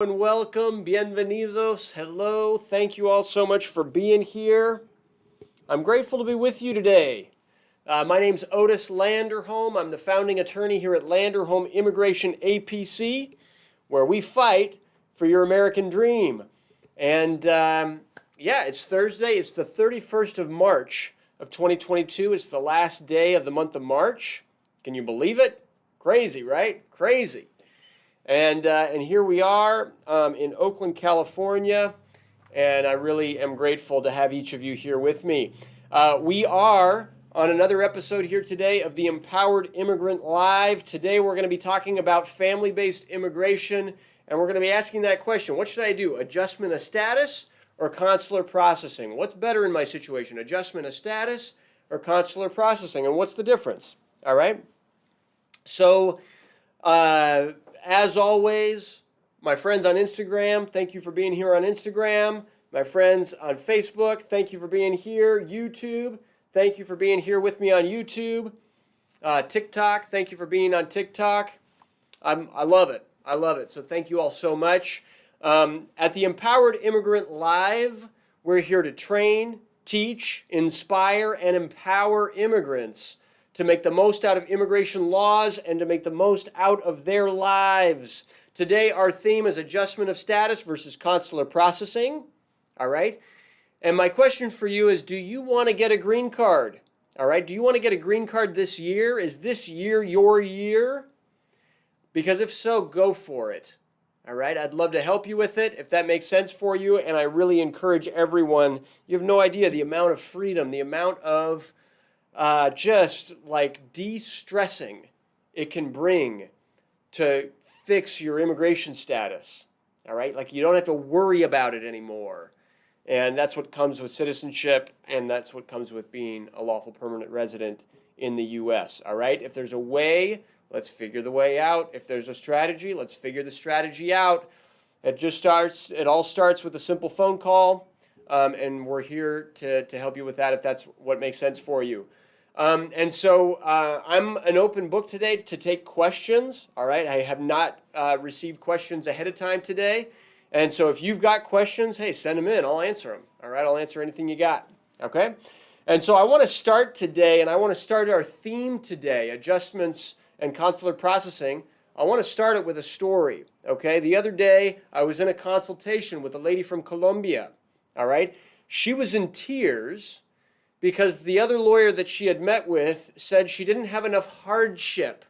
And welcome, bienvenidos, hello, thank you all so much for being here. I'm grateful to be with you today. My name's Otis Landerholm. I'm the founding attorney here at Landerholm Immigration, A.P.C, where we fight for your American dream. And it's Thursday. It's the 31st of March of 2022. It's the last day of the month of March. Can you believe it? Crazy, right? Crazy. And here we are in Oakland, California, and I really am grateful to have each of you here with me. We are on another episode here today of the Empowered Immigrant Live. Today we're going to be talking about family-based immigration, and we're going to be asking that question: what should I do, adjustment of status or consular processing? What's better in my situation, adjustment of status or consular processing, and what's the difference? All right? So, as always, my friends on Instagram, thank you for being here on Instagram. My friends on Facebook, thank you for being here. YouTube, thank you for being here with me on YouTube. TikTok, thank you for being on TikTok. I love it. I love it. So thank you all so much. At the Empowered Immigrant Live, we're here to train, teach, inspire, and empower immigrants to make the most out of immigration laws and to make the most out of their lives. Today, our theme is adjustment of status versus consular processing. All right? And my question for you is, do you want to get a green card? All right? Do you want to get a green card this year? Is this year your year? Because if so, go for it. All right? I'd love to help you with it if that makes sense for you. And I really encourage everyone. You have no idea the amount of freedom, the amount of just like de-stressing it can bring to fix your immigration status. All right? Like you don't have to worry about it anymore. And that's what comes with citizenship, and that's what comes with being a lawful permanent resident in the U.S. All right? If there's a way, let's figure the way out. If there's a strategy, let's figure the strategy out. It all starts with a simple phone call, and we're here to help you with that if that's what makes sense for you. And so I'm an open book today to take questions, all right? I have not received questions ahead of time today. And so if you've got questions, hey, send them in. I'll answer them, all right? I'll answer anything you got, okay? And so I want to start today, and I want to start our theme today, adjustments and consular processing. I want to start it with a story, okay? The other day, I was in a consultation with a lady from Colombia, all right? She was in tears because the other lawyer that she had met with said she didn't have enough hardship.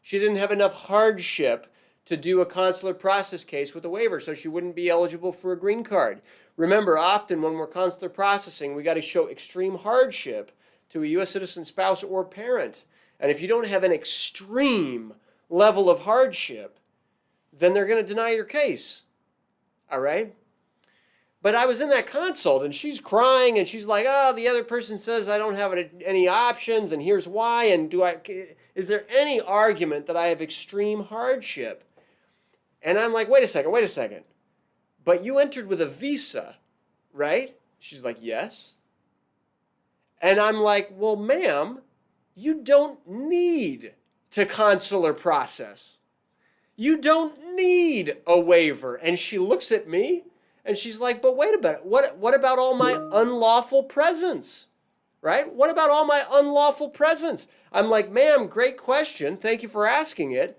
She didn't have enough hardship to do a consular process case with a waiver, so she wouldn't be eligible for a green card. Remember, often when we're consular processing, we got to show extreme hardship to a U.S. citizen spouse or parent. And if you don't have an extreme level of hardship, then they're going to deny your case. All right? But I was in that consult, and she's crying, and she's like, oh, the other person says I don't have any options, and here's why, and is there any argument that I have extreme hardship? And I'm like, wait a second. But you entered with a visa, right? She's like, yes. And I'm like, well, ma'am, you don't need to consular process. You don't need a waiver. And she looks at me, and she's like, but wait a minute, what about all my unlawful presence, right? What about all my unlawful presence? I'm like, ma'am, great question. Thank you for asking it.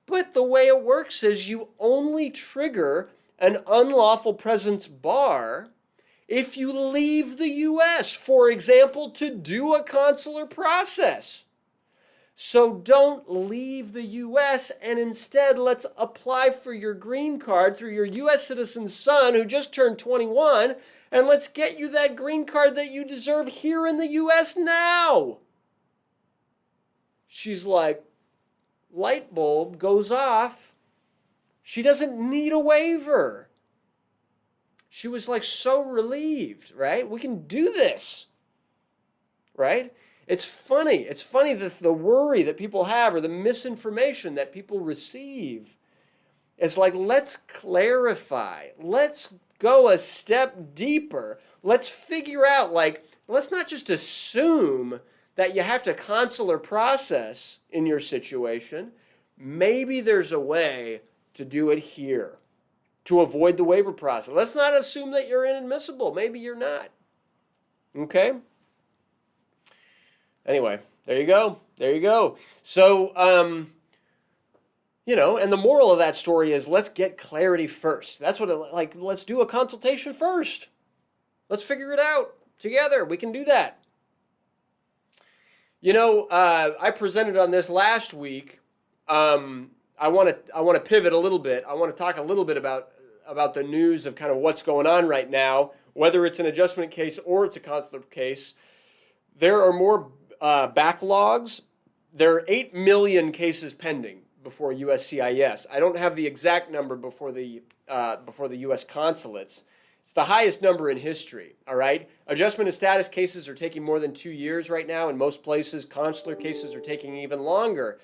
But the way it works is you only trigger an unlawful presence bar if you leave the U.S., for example, to do a consular process. So don't leave the U.S. and instead let's apply for your green card through your U.S. citizen son who just turned 21, and let's get you that green card that you deserve here in the U.S. now. She's like, light bulb goes off. She doesn't need a waiver. She was like so relieved, right? We can do this, right? It's funny that the worry that people have or the misinformation that people receive. It's like, let's clarify. Let's go a step deeper. Let's figure out, like, let's not just assume that you have to consular process in your situation. Maybe there's a way to do it here. to avoid the waiver process. Let's not assume that you're inadmissible. Maybe you're not. Okay? Anyway, there you go. There you go. So, and the moral of that story is let's get clarity first. That's what let's do a consultation first. Let's figure it out together. We can do that. I presented on this last week. I want to pivot a little bit. I want to talk a little bit about the news of kind of what's going on right now, whether it's an adjustment case or it's a consular case. There are more backlogs. There are 8 million cases pending before USCIS. I don't have the exact number before the U.S. consulates. It's the highest number in history, all right? Adjustment of status cases are taking more than 2 years right now. In most places, consular cases are taking even longer.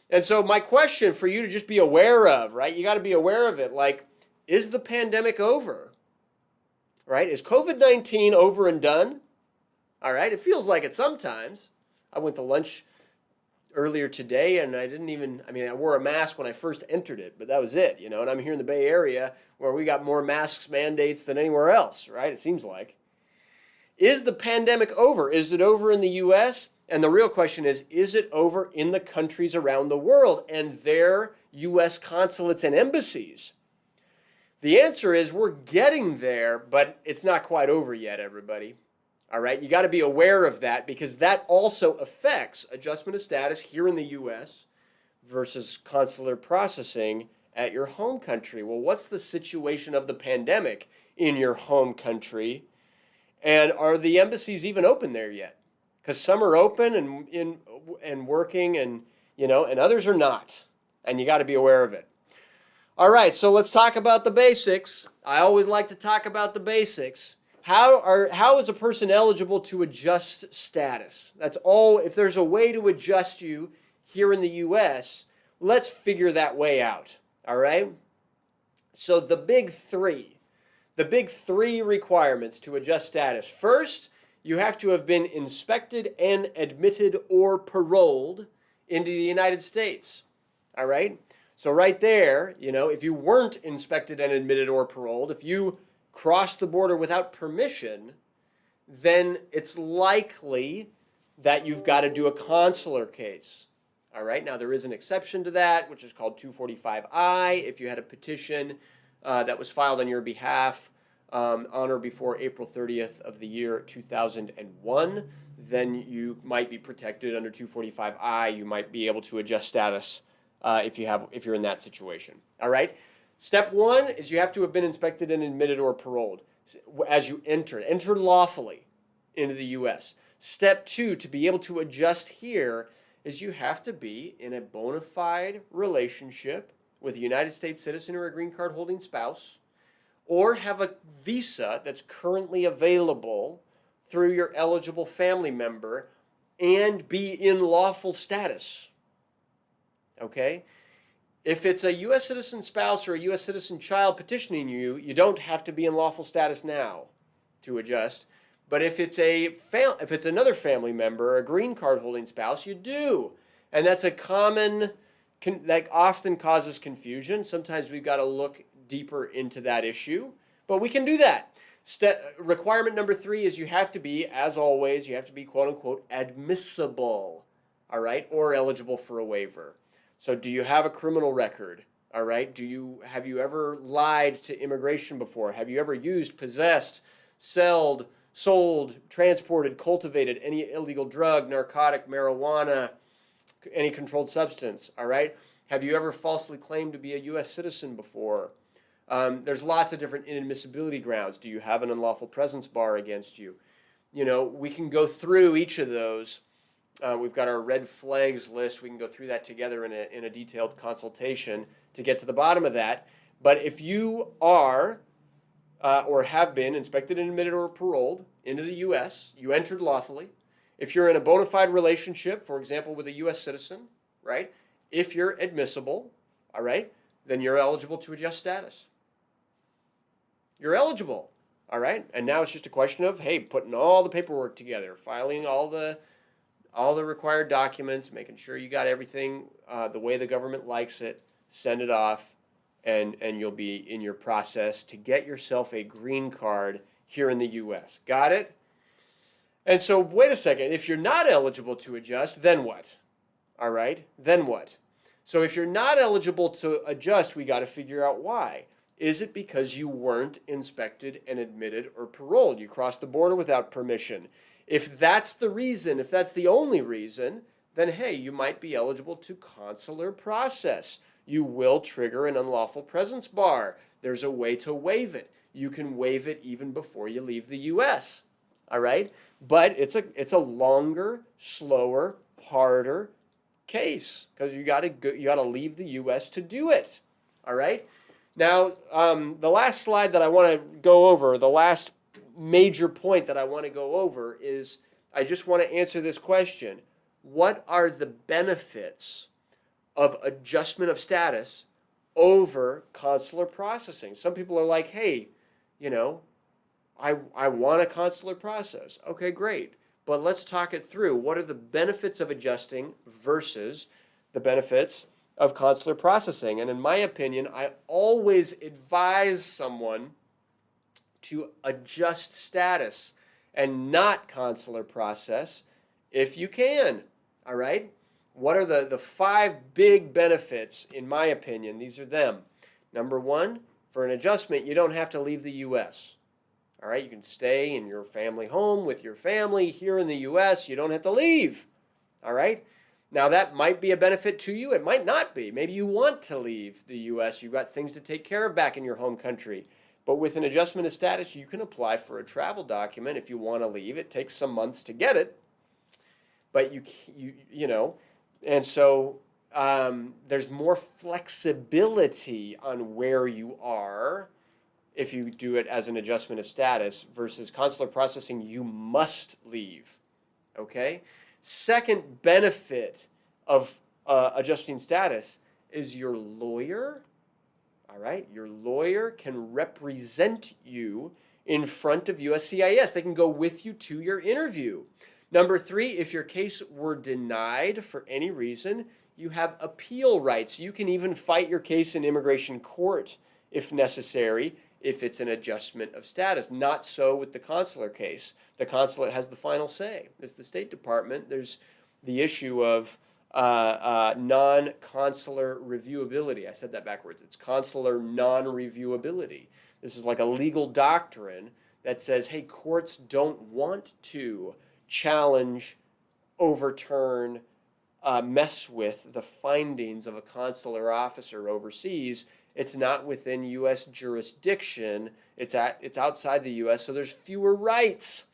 And so my question for you to just be aware of, right? You got to be aware of it. Like, is the pandemic over? Right? Is COVID-19 over and done? All right? It feels like it sometimes. I went to lunch earlier today and I wore a mask when I first entered it, but that was it, and I'm here in the Bay Area where we got more masks mandates than anywhere else, right? It seems like. Is the pandemic over? Is it over in the U.S.? And the real question is it over in the countries around the world and their U.S. consulates and embassies? The answer is we're getting there, but it's not quite over yet, everybody. All right, you got to be aware of that because that also affects adjustment of status here in the U.S. versus consular processing at your home country. Well, what's the situation of the pandemic in your home country? And are the embassies even open there yet? Because some are open and working and others are not. And you got to be aware of it. All right, so let's talk about the basics. I always like to talk about the basics. How is a person eligible to adjust status? That's all. If there's a way to adjust you here in the U.S., let's figure that way out. All right? So the big three requirements to adjust status. First, you have to have been inspected and admitted or paroled into the United States. All right? So right there, if you weren't inspected and admitted or paroled, if you crossed the border without permission, then it's likely that you've got to do a consular case. All right, now there is an exception to that, which is called 245I. If you had a petition that was filed on your behalf on or before April 30th of the year 2001, then you might be protected under 245I. You might be able to adjust status if you're in that situation. All right. Step one is you have to have been inspected and admitted or paroled as you enter lawfully into the U.S. Step two, to be able to adjust here, is you have to be in a bona fide relationship with a United States citizen or a green card holding spouse, or have a visa that's currently available through your eligible family member and be in lawful status. Okay? If it's a U.S. citizen spouse or a U.S. citizen child petitioning you, you don't have to be in lawful status now to adjust. But if it's another family member, a green card holding spouse, you do. And that's that often causes confusion. Sometimes we've got to look deeper into that issue, but we can do that. Requirement number 3 is you have to be, as always, quote unquote admissible, all right, or eligible for a waiver. So do you have a criminal record? All right. Have you ever lied to immigration before? Have you ever used, possessed, sold, transported, cultivated any illegal drug, narcotic, marijuana, any controlled substance? All right. Have you ever falsely claimed to be a U.S. citizen before? There's lots of different inadmissibility grounds. Do you have an unlawful presence bar against you? We can go through each of those. We've got our red flags list. We can go through that together in a detailed consultation to get to the bottom of that. But if you are or have been inspected and admitted or paroled into the U.S., you entered lawfully. If you're in a bona fide relationship, for example, with a U.S. citizen, right? If you're admissible, all right, then you're eligible to adjust status. You're eligible, all right? And now it's just a question of, hey, putting all the paperwork together, filing all the required documents, making sure you got everything the way the government likes it, send it off, and you'll be in your process to get yourself a green card here in the U.S. Got it? And so, wait a second. If you're not eligible to adjust, then what? All right? Then what? So if you're not eligible to adjust, we got to figure out why. Is it because you weren't inspected and admitted or paroled? You crossed the border without permission. If that's the reason, if that's the only reason, then hey, you might be eligible to consular process. You will trigger an unlawful presence bar. There's a way to waive it. You can waive it even before you leave the U.S. All right? But it's a longer, slower, harder case because you got to leave the U.S. to do it. All right? Now, the last slide that I want to go over, the last major point that I want to go over is I just want to answer this question. What are the benefits of adjustment of status over consular processing? Some people are like, hey, I want a consular process. Okay, great. But let's talk it through. What are the benefits of adjusting versus the benefits of consular processing? And in my opinion, I always advise someone to adjust status and not consular process if you can. All right? What are the 5 big benefits, in my opinion? These are them. Number 1, for an adjustment, you don't have to leave the U.S. All right? You can stay in your family home with your family here in the U.S. You don't have to leave. All right? Now, that might be a benefit to you. It might not be. Maybe you want to leave the U.S. You've got things to take care of back in your home country. But with an adjustment of status, you can apply for a travel document if you want to leave. It takes some months to get it. But and so there's more flexibility on where you are if you do it as an adjustment of status versus consular processing, you must leave. Okay? Second benefit of adjusting status is your lawyer. All right? Your lawyer can represent you in front of USCIS. They can go with you to your interview. Number 3, if your case were denied for any reason, you have appeal rights. You can even fight your case in immigration court if necessary, if it's an adjustment of status. Not so with the consular case. The consulate has the final say. It's the State Department. There's the issue of non-consular reviewability. I said that backwards. It's consular non-reviewability. This is like a legal doctrine that says, hey, courts don't want to challenge, overturn, mess with the findings of a consular officer overseas. It's not within U.S. jurisdiction. It's outside the U.S., so there's fewer rights.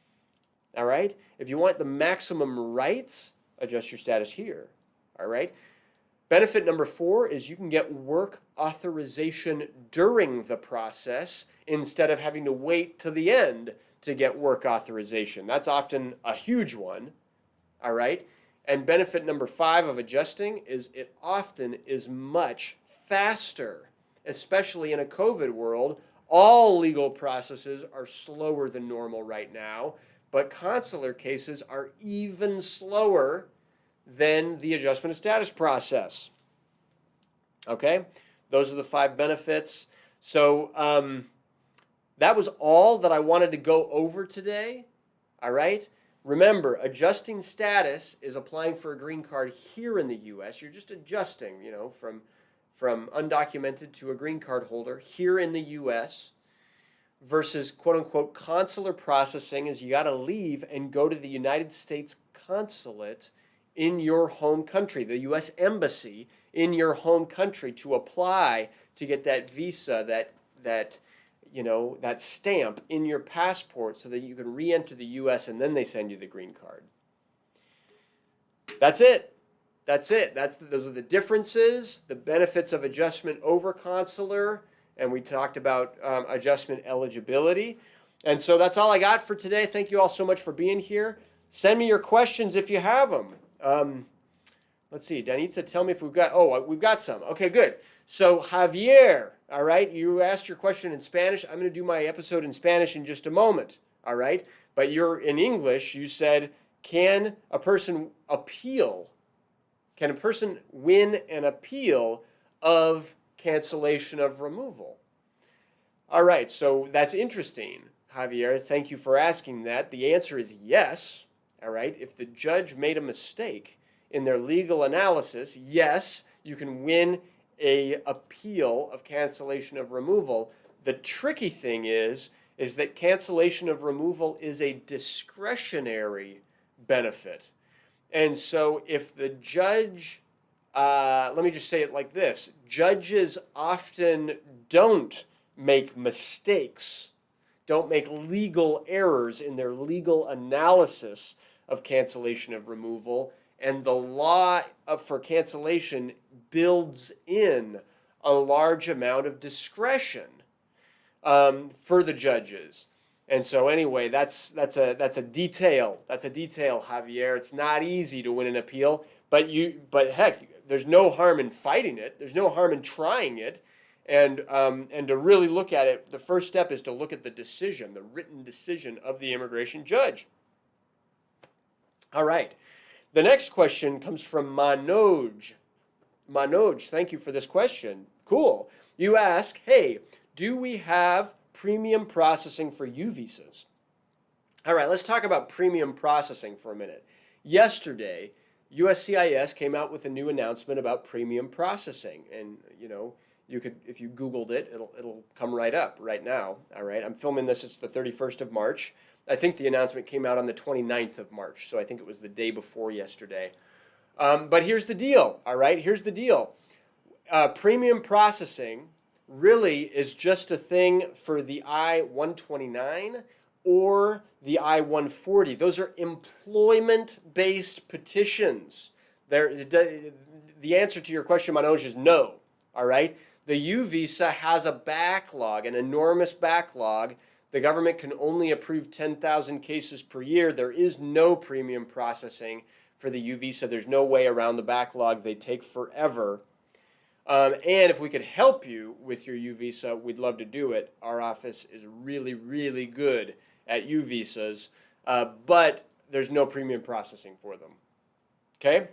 All right? If you want the maximum rights, adjust your status here. All right? Benefit number 4 is you can get work authorization during the process instead of having to wait to the end to get work authorization. That's often a huge one. All right? And benefit number 5 of adjusting is it often is much faster, especially in a COVID world. All legal processes are slower than normal right now, but consular cases are even slower than the adjustment of status process. Okay? Those are the 5 benefits. So that was all that I wanted to go over today. All right? Remember, adjusting status is applying for a green card here in the U.S. You're just adjusting, from undocumented to a green card holder here in the U.S. versus quote-unquote consular processing is you got to leave and go to the United States consulate in your home country, the U.S. Embassy in your home country to apply to get that visa, that stamp in your passport so that you can re-enter the U.S. and then they send you the green card. That's it. Those are the differences, the benefits of adjustment over consular, and we talked about adjustment eligibility. And so that's all I got for today. Thank you all so much for being here. Send me your questions if you have them. Let's see, Danitza, tell me if we've got some. Okay, good. So Javier, all right, you asked your question in Spanish. I'm going to do my episode in Spanish in just a moment, all right? But you're in English. You said, can a person appeal? Can a person win an appeal of cancellation of removal? All right, so that's interesting, Javier. Thank you for asking that. The answer is yes. All right, if the judge made a mistake in their legal analysis, yes, you can win a appeal of cancellation of removal. The tricky thing is that cancellation of removal is a discretionary benefit. And so if the judge, let me just say it like this, judges often don't make mistakes, don't make legal errors in their legal analysis of cancellation of removal, and the law for cancellation builds in a large amount of discretion for the judges. And so anyway, that's a detail. That's a detail, Javier. It's not easy to win an appeal, but heck, there's no harm in fighting it. There's no harm in trying it. And to really look at it, the first step is to look at the decision, the written decision of the immigration judge. All right. The next question comes from Manoj. Manoj, thank you for this question. Cool. You ask, hey, do we have premium processing for U visas? All right, let's talk about premium processing for a minute. Yesterday, USCIS came out with a new announcement about premium processing, and you could, if you Googled it, it'll come right up right now. All right, I'm filming this. It's the 31st of March. I think the announcement came out on the 29th of March, so I think it was the day before yesterday. But here's the deal. All right, here's the deal. Premium processing really is just a thing for the I-129 or the I-140. Those are employment-based petitions. The answer to your question, Manoj, is no. All right? The U visa has a backlog, an enormous backlog. The government can only approve 10,000 cases per year. There is no premium processing for the U visa. There's no way around the backlog. They take forever. And if we could help you with your U visa, we'd love to do it. Our office is really, really good at U visas, but there's no premium processing for them. Okay?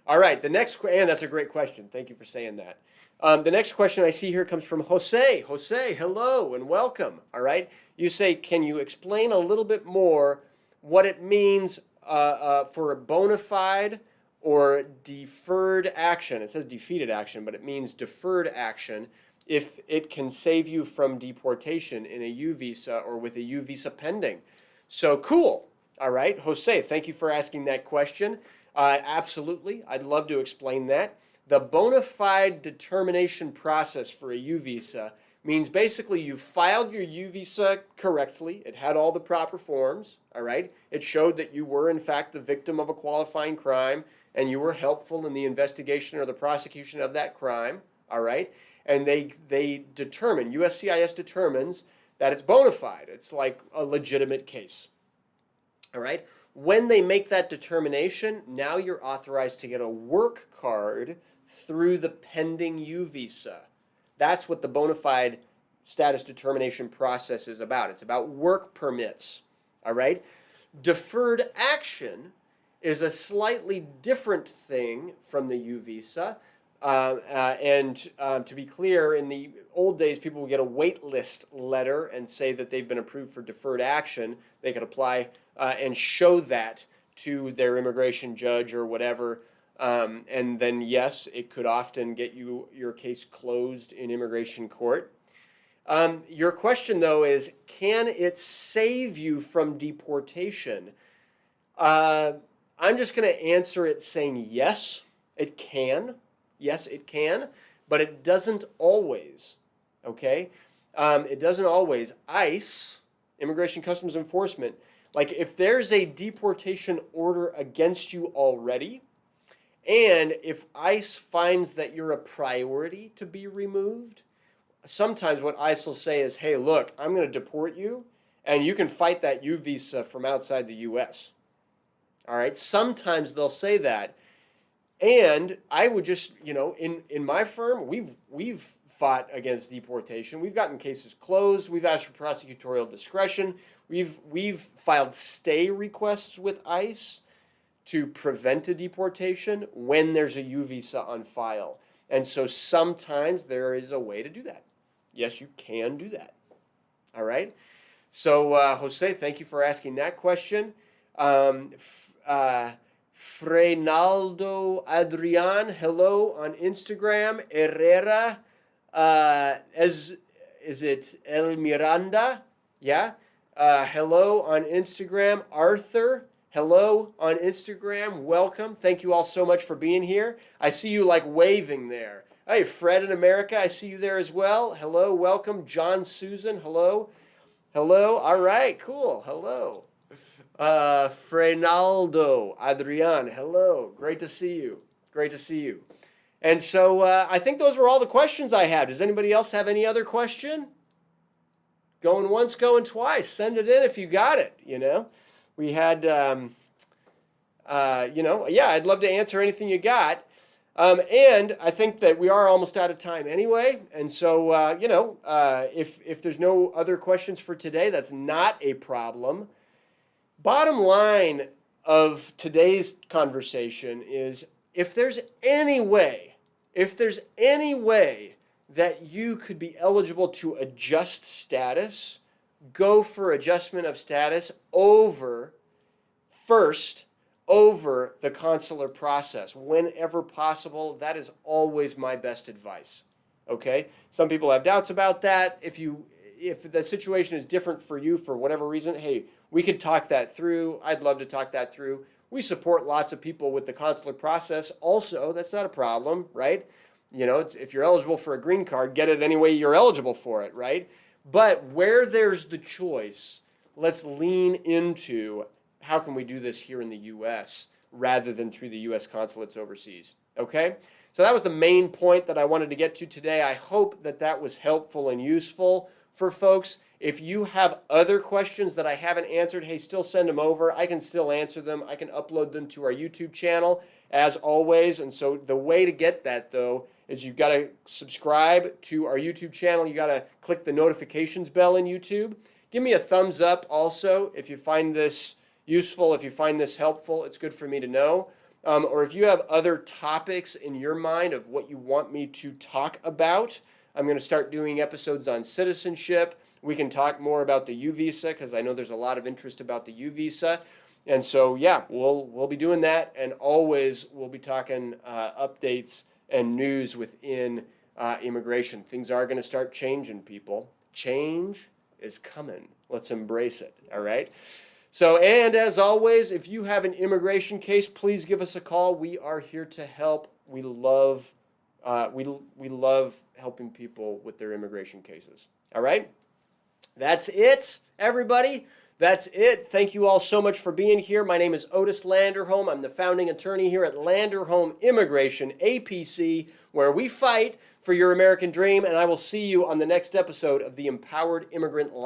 All right, the next, and that's a great question. Thank you for saying that. The next question I see here comes from Jose. Jose, hello and welcome. All right, you say, can you explain a little bit more what it means for a bona fide or deferred action? It says defeated action, but it means deferred action if it can save you from deportation in a U visa or with a U visa pending. So cool. All right, Jose, thank you for asking that question. Absolutely, I'd love to explain that. The bona fide determination process for a U visa means basically you filed your U visa correctly. It had all the proper forms, all right? It showed that you were, in fact, the victim of a qualifying crime and you were helpful in the investigation or the prosecution of that crime, all right? And they determine, USCIS determines that it's bona fide. It's like a legitimate case, all right? When they make that determination, now you're authorized to get a work card through the pending U visa. That's what the bona fide status determination process is about. It's about work permits, all right? Deferred action is a slightly different thing from the U visa. To be clear, in the old days, people would get a wait list letter and say that they've been approved for deferred action. They could apply and show that to their immigration judge or whatever. And then, yes, it could often get your case closed in immigration court. Your question, though, is, can it save you from deportation? I'm just going to answer it saying yes, it can. Yes, it can, but it doesn't always, okay? It doesn't always. ICE, Immigration Customs Enforcement, like if there's a deportation order against you already, and if ICE finds that you're a priority to be removed, sometimes what ICE will say is, hey, look, I'm going to deport you, and you can fight that U visa from outside the U.S. All right? Sometimes they'll say that. And I would just, in my firm, we've fought against deportation. We've gotten cases closed. We've asked for prosecutorial discretion. We've filed stay requests with ICE to prevent a deportation when there's a U visa on file. And so sometimes there is a way to do that. Yes, you can do that. All right. So, Jose, thank you for asking that question. Frenaldo Adrian, hello on Instagram. Herrera, is it El Miranda? Yeah. Hello on Instagram. Arthur, hello on Instagram. Welcome. Thank you all so much for being here. I see you like waving there. Hey, Fred in America, I see you there as well. Hello, welcome. John Susan, hello. Hello. All right, cool. Hello. Frenaldo Adrian, hello. Great to see you. Great to see you. And so I think those were all the questions I had. Does anybody else have any other question? Going once, going twice. Send it in if you got it, you know. We had, yeah, I'd love to answer anything you got. And I think that we are almost out of time anyway. And so, if there's no other questions for today, that's not a problem. Bottom line of today's conversation is if there's any way that you could be eligible to adjust status, go for adjustment of status over the consular process whenever possible. That is always my best advice. Okay? Some people have doubts about that. If the situation is different for you for whatever reason, hey, we could talk that through. I'd love to talk that through. We support lots of people with the consular process. Also, that's not a problem, right? You know, if you're eligible for a green card, get it any way you're eligible for it, right? But where there's the choice, let's lean into how can we do this here in the U.S. rather than through the U.S. consulates overseas, okay? So that was the main point that I wanted to get to today. I hope that that was helpful and useful for folks. If you have other questions that I haven't answered, hey, still send them over. I can still answer them. I can upload them to our YouTube channel as always. And so the way to get that, though, is you've got to subscribe to our YouTube channel. You got to click the notifications bell in YouTube. Give me a thumbs up also if you find this useful, if you find this helpful. It's good for me to know. Or if you have other topics in your mind of what you want me to talk about, I'm going to start doing episodes on citizenship. We can talk more about the U visa because I know there's a lot of interest about the U visa. And so, yeah, we'll be doing that. And always we'll be talking updates and news within immigration. Things are going to start changing, people. Change is coming. Let's embrace it, all right? So, and as always, if you have an immigration case, please give us a call. We are here to help. We love helping people with their immigration cases. All right? That's it, everybody. That's it. Thank you all so much for being here. My name is Otis Landerholm. I'm the founding attorney here at Landerholm Immigration, A.P.C., where we fight for your American dream, and I will see you on the next episode of the Empowered Immigrant